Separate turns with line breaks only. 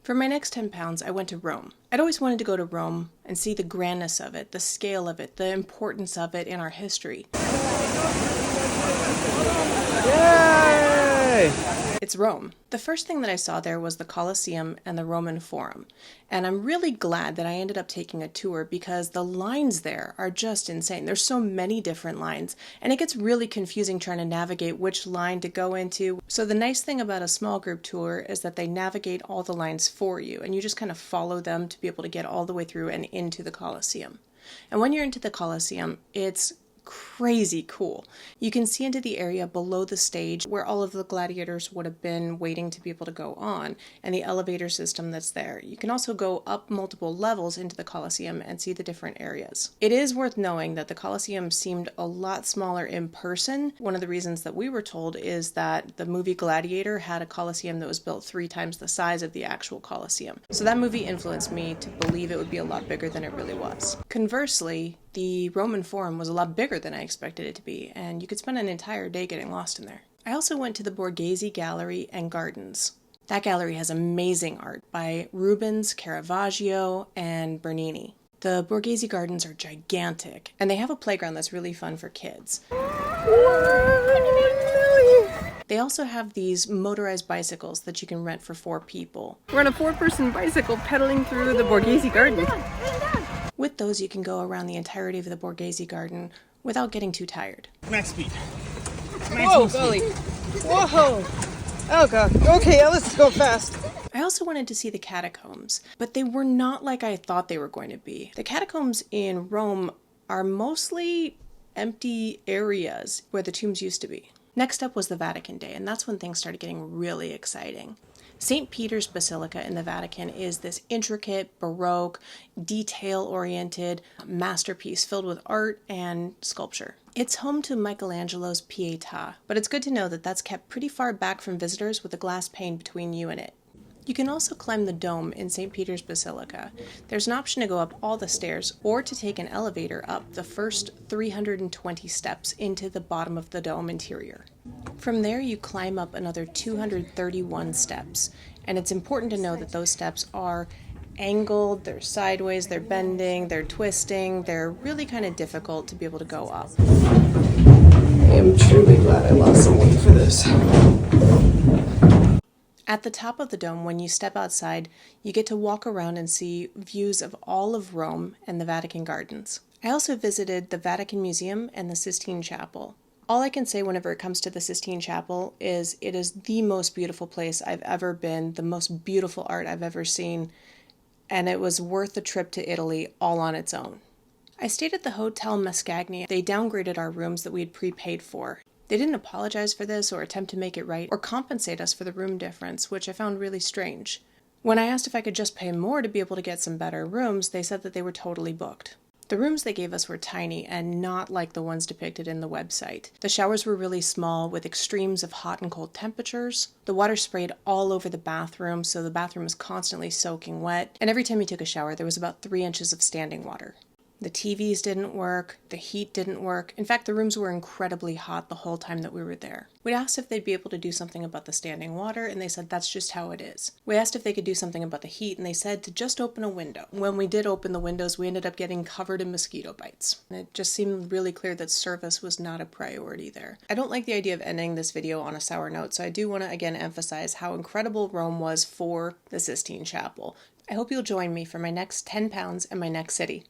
For my next 10 pounds, I went to Rome. I'd always wanted to go to Rome and see the grandness of it, the scale of it, the importance of it in our history.
Yay!
It's Rome. The first thing that I saw there was the Colosseum and the Roman Forum. And I'm really glad that I ended up taking a tour because the lines there are just insane. There's so many different lines, and it gets really confusing trying to navigate which line to go into. So the nice thing about a small group tour is that they navigate all the lines for you, and you just kind of follow them to be able to get all the way through and into the Colosseum. And when you're into the Colosseum, it's crazy cool. You can see into the area below the stage where all of the gladiators would have been waiting to be able to go on, and the elevator system that's there. You can also go up multiple levels into the Colosseum and see the different areas. It is worth knowing that the Colosseum seemed a lot smaller in person. One of the reasons that we were told is that the movie Gladiator had a Colosseum that was built 3 times the size of the actual Colosseum. So that movie influenced me to believe it would be a lot bigger than it really was. Conversely, the Roman Forum was a lot bigger than I expected it to be, and you could spend an entire day getting lost in there. I also went to the Borghese Gallery and Gardens. That gallery has amazing art by Rubens, Caravaggio, and Bernini. The Borghese Gardens are gigantic, and they have a playground that's really fun for kids. They also have these motorized bicycles that you can rent for 4 people.
We're on a 4-person bicycle pedaling through the Borghese Garden.
With those, you can go around the entirety of the Borghese Garden without getting too tired.
Max speed.
Whoa, golly. Whoa. Oh, God. Okay, let's go fast.
I also wanted to see the Catacombs, but they were not like I thought they were going to be. The Catacombs in Rome are mostly empty areas where the tombs used to be. Next up was the Vatican Day, and that's when things started getting really exciting. St. Peter's Basilica in the Vatican is this intricate, Baroque, detail-oriented masterpiece filled with art and sculpture. It's home to Michelangelo's Pietà, but it's good to know that that's kept pretty far back from visitors with a glass pane between you and it. You can also climb the dome in St. Peter's Basilica. There's an option to go up all the stairs or to take an elevator up the first 320 steps into the bottom of the dome interior. From there, you climb up another 231 steps, and it's important to know that those steps are angled, they're sideways, they're bending, they're twisting, they're really kind of difficult to be able to go up.
I am truly glad I lost some weight for this.
At the top of the dome, when you step outside, you get to walk around and see views of all of Rome and the Vatican Gardens. I also visited the Vatican Museum and the Sistine Chapel. All I can say whenever it comes to the Sistine Chapel is it is the most beautiful place I've ever been, the most beautiful art I've ever seen, and it was worth the trip to Italy all on its own. I stayed at the Hotel Mascagni. They downgraded our rooms that we had prepaid for. They didn't apologize for this or attempt to make it right or compensate us for the room difference, which I found really strange. When I asked if I could just pay more to be able to get some better rooms, they said that they were totally booked. The rooms they gave us were tiny and not like the ones depicted in the website. The showers were really small with extremes of hot and cold temperatures. The water sprayed all over the bathroom, so the bathroom was constantly soaking wet. And every time you took a shower, there was about 3 inches of standing water. The TVs didn't work, the heat didn't work. In fact, the rooms were incredibly hot the whole time that we were there. We asked if they'd be able to do something about the standing water, and they said that's just how it is. We asked if they could do something about the heat, and they said to just open a window. When we did open the windows, we ended up getting covered in mosquito bites. And it just seemed really clear that service was not a priority there. I don't like the idea of ending this video on a sour note, so I do want to again emphasize how incredible Rome was for the Sistine Chapel. I hope you'll join me for my next 10 pounds and my next city.